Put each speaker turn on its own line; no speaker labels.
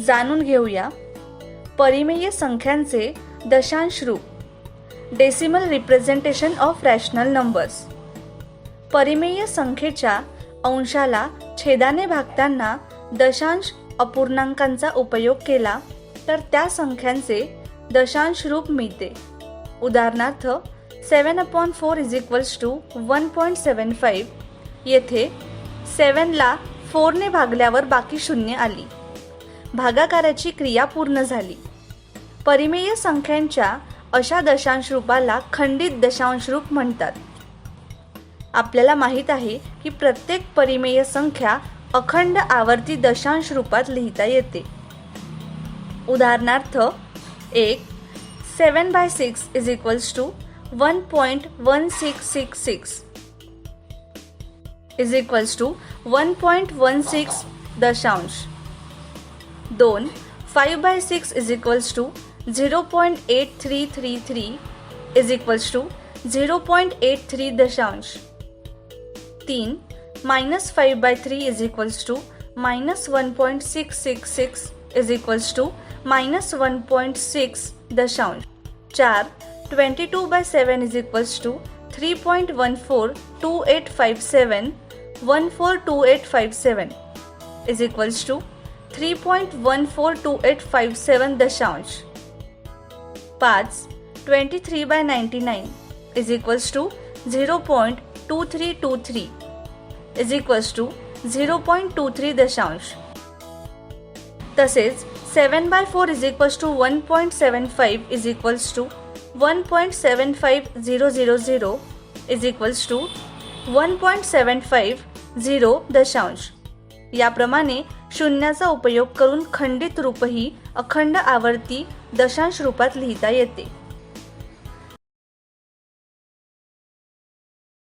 जाणून घेऊया परिमेय संख्यांचे दशांश रूप, decimal representation of rational numbers. परिमेय संख्येच्या अंशाला छेदाने भागताना दशांश अपूर्णांकांचा उपयोग केला तर त्या संख्यांचे दशांश रूप मिळते. उदाहरणार्थ 7/4 = 1.75. येथे 7 ला 4 ने भागल्यावर बाकी शून्य आली. भागाकाराची क्रिया पूर्ण झाली. परिमेय संख्यांच्या अशा दशांश रूपाला खंडित दशांश रूप म्हणतात. आपल्याला माहित आहे की प्रत्येक परिमेय संख्या अखंड आवर्ती दशांश रूपात लिहिता येते. उदाहरणार्थ 7/6 = 1.1666 1.16 दशांश. 2 5/6 = 0.8333 0.83 दशांश. 3 -5/3 = -1.666 -1.6 दशांश. 4 22/7 = 3.142857 142857 3.142857 दशांश. 5 23/99 = 0.2323 0.23 दशांश. तसेच 7/4 = 1.75 1.75000 1.750 दशांश. याप्रमाणे शून्याचा उपयोग करून खंडित रूपही अखंड आवर्ती दशांश रूपात लिहिता येते.